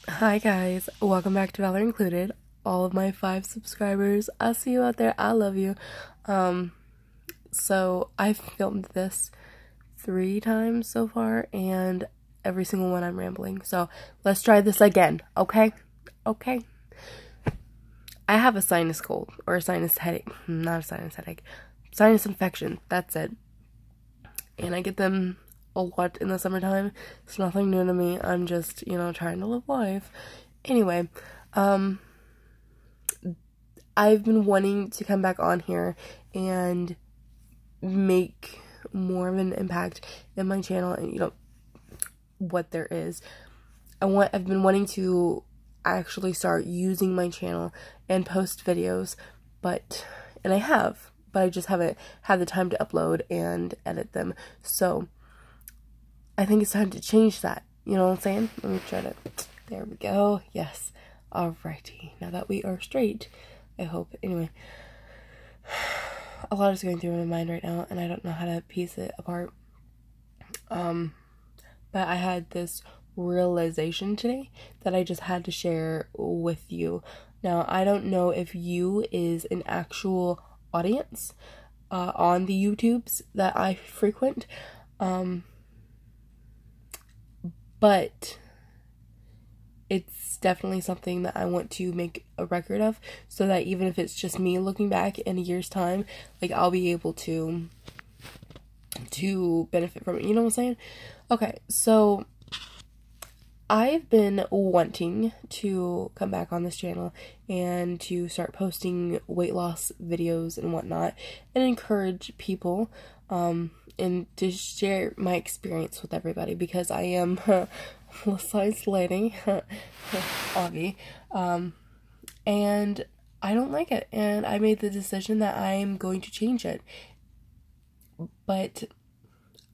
Hi guys, welcome back to Valor Included. All of my 5 subscribers, I see you out there, I love you. So I've filmed this 3 times so far, and every single one I'm rambling. So let's try this again, okay? Okay. I have a sinus cold, or a sinus headache, not a sinus headache, sinus infection, that's it. And I get them a lot in the summertime. It's nothing new to me. I'm just, trying to live life. Anyway, I've been wanting to come back on here and make more of an impact in my channel and, what there is. I've been wanting to actually start using my channel and post videos, and I have, but I just haven't had the time to upload and edit them. So I think it's time to change that. You know what I'm saying? Let me try to, there we go. Yes. Alrighty. Now that we are straight, I hope. Anyway, a lot is going through my mind right now, and I don't know how to piece it apart. But I had this realization today that I just had to share with you. Now, I don't know if you is an actual audience on the YouTubes that I frequent, but it's definitely something that I want to make a record of, so that even if it's just me looking back in a year's time, like, I'll be able to benefit from it, you know what I'm saying? Okay, so I've been wanting to come back on this channel and to start posting weight loss videos and whatnot, and encourage people, and to share my experience with everybody, because I am plus size lady, Augie, and I don't like it, and I made the decision that I'm going to change it. But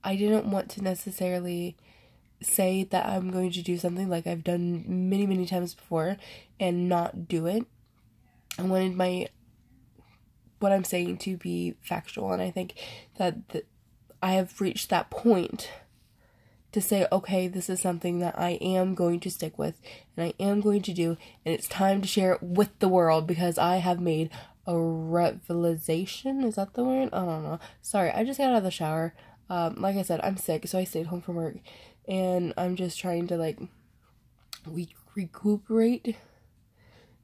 I didn't want to necessarily say that I'm going to do something like I've done many, many times before and not do it. I wanted what I'm saying to be factual, and I think that I have reached that point to say, okay, this is something that I am going to stick with and I am going to do, and it's time to share it with the world, because I have made a revelation. Is that the word? I don't know. Sorry, I just got out of the shower. Like I said, I'm sick, so I stayed home from work, and I'm just trying to, like, recuperate,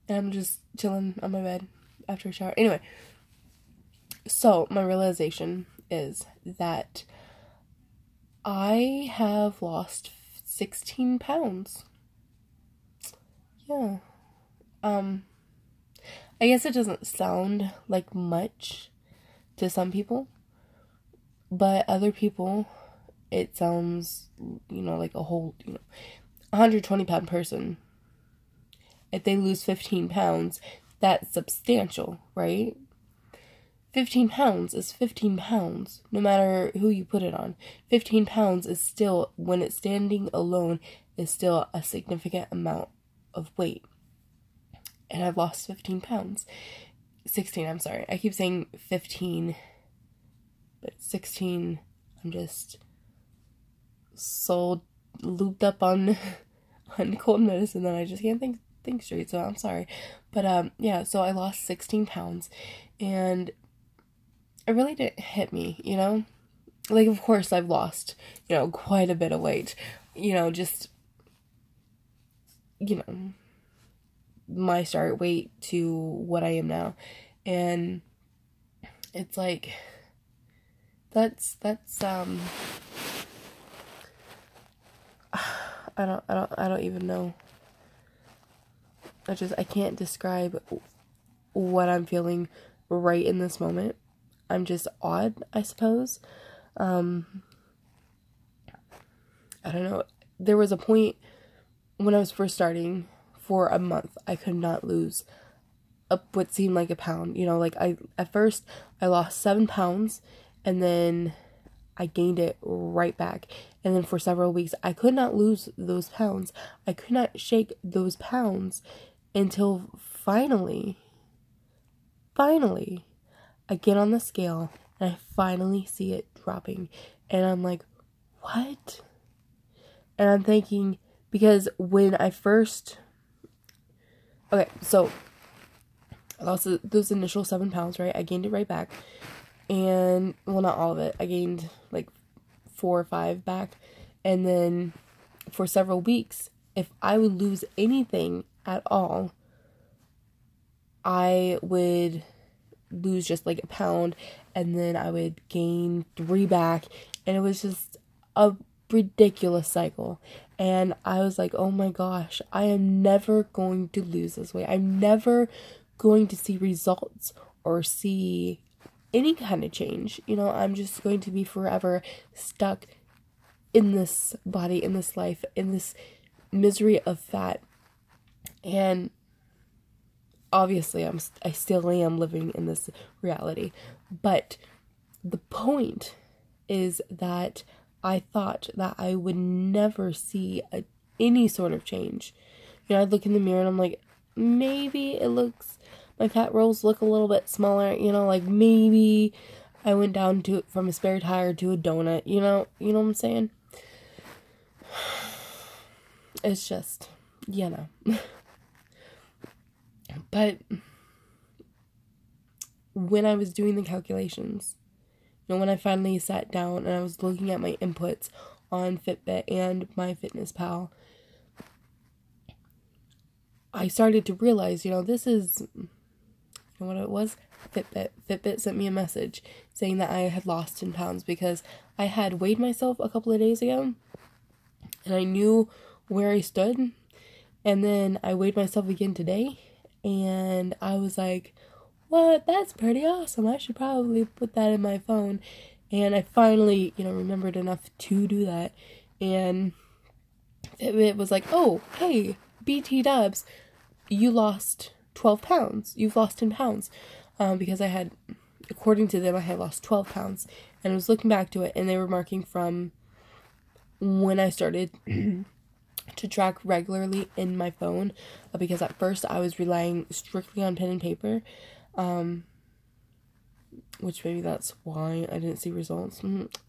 and I'm just chilling on my bed after a shower. Anyway, so my realization is that I have lost 16 pounds. Yeah. I guess it doesn't sound like much to some people, but other people, it sounds, like a whole, 120-pound person. If they lose 15 pounds, that's substantial, right? 15 pounds is 15 pounds, no matter who you put it on. 15 pounds is still, when it's standing alone, is still a significant amount of weight. And I've lost 15 pounds. 16, I'm sorry. I keep saying 15, but 16, I'm just so looped up on cold medicine that I just can't think straight, so I'm sorry. But, yeah, so I lost 16 pounds, and it really didn't hit me, Like, of course, I've lost, quite a bit of weight, just, my start weight to what I am now. And it's like, that's, I don't even know. I can't describe what I'm feeling right in this moment. I'm just odd, I suppose. I don't know. There was a point when I was first starting, for a month, I could not lose what seemed like a pound. Like, at first, I lost 7 pounds, and then I gained it right back. And then for several weeks, I could not lose those pounds. I could not shake those pounds until finally, I get on the scale, and I finally see it dropping. And I'm like, what? And I'm thinking, Because when I first, okay, so I lost those initial 7 pounds, right? I gained it right back. And, well, not all of it. I gained like 4 or 5 back. And then for several weeks, if I would lose anything at all, I would lose just like a pound, and then I would gain 3 back, and it was just a ridiculous cycle. And I was like, oh my gosh, I am never going to lose this weight. I'm never going to see results or see any kind of change. You know, I'm just going to be forever stuck in this body, in this life, in this misery of fat. And obviously I still am living in this reality, but the point is that I thought that I would never see any sort of change. You know, I'd look in the mirror and I'm like, maybe my fat rolls look a little bit smaller, you know, like maybe I went down from a spare tire to a donut, you know what I'm saying? It's just, you know. But when I was doing the calculations, you know, when I finally sat down and I was looking at my inputs on Fitbit and MyFitnessPal, I started to realize, you know, this is, you know what it was? Fitbit. Fitbit sent me a message saying that I had lost 10 pounds because I had weighed myself a couple of days ago and I knew where I stood. And then I weighed myself again today and I was like, what? That's pretty awesome. I should probably put that in my phone. And I finally, you know, remembered enough to do that. And it was like, oh, hey, BT Dubs, you lost 12 pounds. You've lost 10 pounds. Because I had, according to them, I had lost 12 pounds. And I was looking back to it, and they were marking from when I started to track regularly in my phone. Because at first I was relying strictly on pen and paper. Which maybe that's why I didn't see results.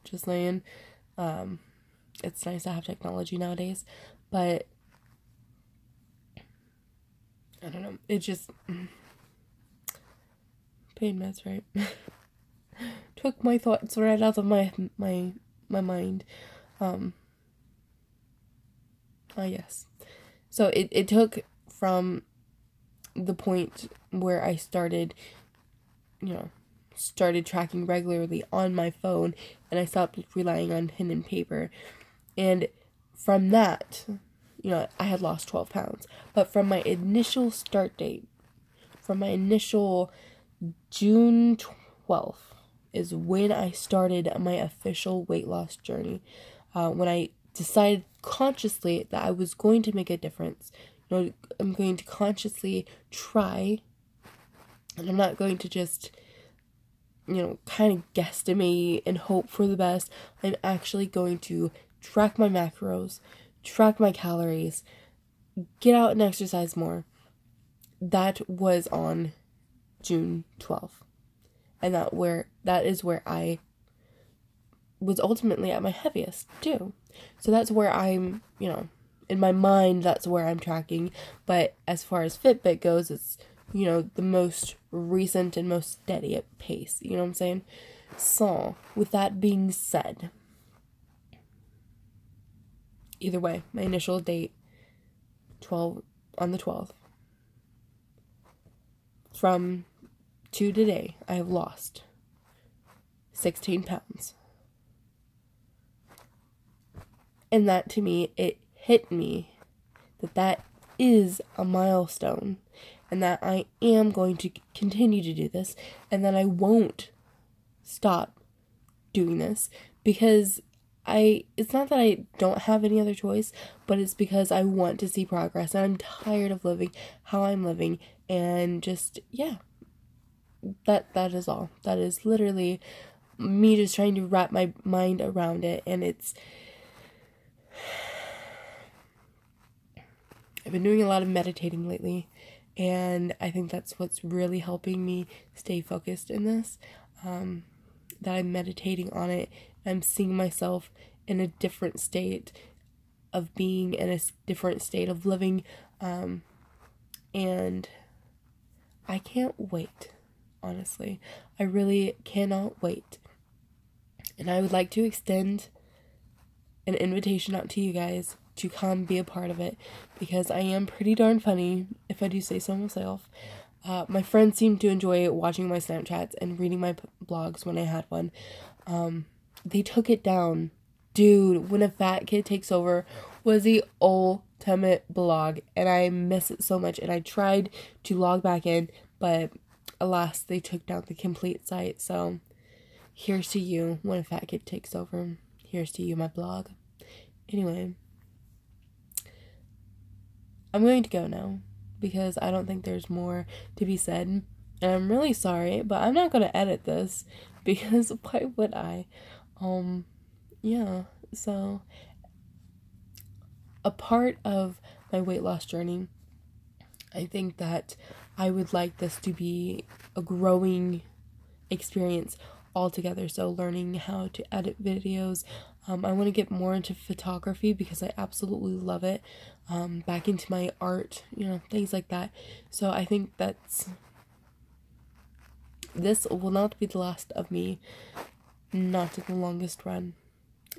Just saying. It's nice to have technology nowadays, but I don't know. It just pain meds, right? Took my thoughts right out of my mind. Yes. So it took from the point where I started, you know, tracking regularly on my phone, and I stopped relying on pen and paper. And from that, you know, I had lost 12 pounds. But from my initial start date, from my initial June 12th, is when I started my official weight loss journey. When I decided consciously that I was going to make a difference. You know, I'm going to consciously try, and I'm not going to just, you know, kind of guesstimate and hope for the best. I'm actually going to track my macros, track my calories, get out and exercise more. That was on June 12th. And that is where I was ultimately at my heaviest too. So that's where I'm, you know, in my mind, that's where I'm tracking. But as far as Fitbit goes, it's, you know, the most recent and most steady at pace. You know what I'm saying? So, with that being said, either way, my initial date, on the 12th. From to today, I have lost 16 pounds. And that, to me, it hit me that is a milestone, and that I am going to continue to do this, and that I won't stop doing this, because it's not that I don't have any other choice, but it's because I want to see progress, and I'm tired of living how I'm living, and just, yeah, that is all. That is literally me just trying to wrap my mind around it, and I've been doing a lot of meditating lately, and I think that's what's really helping me stay focused in this, that I'm meditating on it. I'm seeing myself in a different state of being in a different state of living, and I can't wait, honestly. I really cannot wait. And I would like to extend an invitation out to you guys to come be a part of it, because I am pretty darn funny, if I do say so myself. My friends seem to enjoy watching my Snapchats and reading my blogs when I had one. They took it down. Dude, When a Fat Kid Takes Over was the ultimate blog, and I miss it so much, and I tried to log back in, but alas, they took down the complete site. So here's to you, When a Fat Kid Takes Over. Here's to you, my blog. Anyway, I'm going to go now, because I don't think there's more to be said, and I'm really sorry, but I'm not going to edit this, because why would I? Yeah, so a part of my weight loss journey, I think that I would like this to be a growing experience altogether. So learning how to edit videos. I want to get more into photography, because I absolutely love it. Back into my art, things like that. So I think this will not be the last of me, not in the longest run.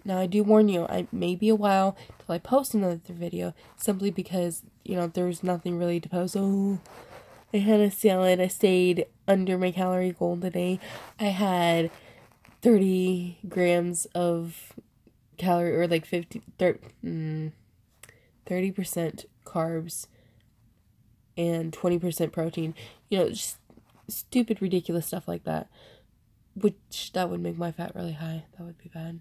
Now, I do warn you, it may be a while till I post another video, simply because, there's nothing really to post. Oh, I had a salad. I stayed under my calorie goal today. I had 30 grams of calorie, or like 30% carbs and 20% protein. Just stupid, ridiculous stuff like that. Which, that would make my fat really high. That would be bad.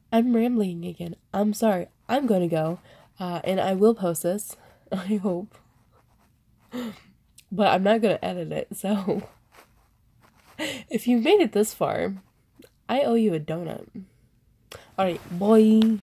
I'm rambling again. I'm sorry. I'm going to go. And I will post this. I hope. But I'm not going to edit it. So, if you've made it this far, I owe you a donut. Alright, bye.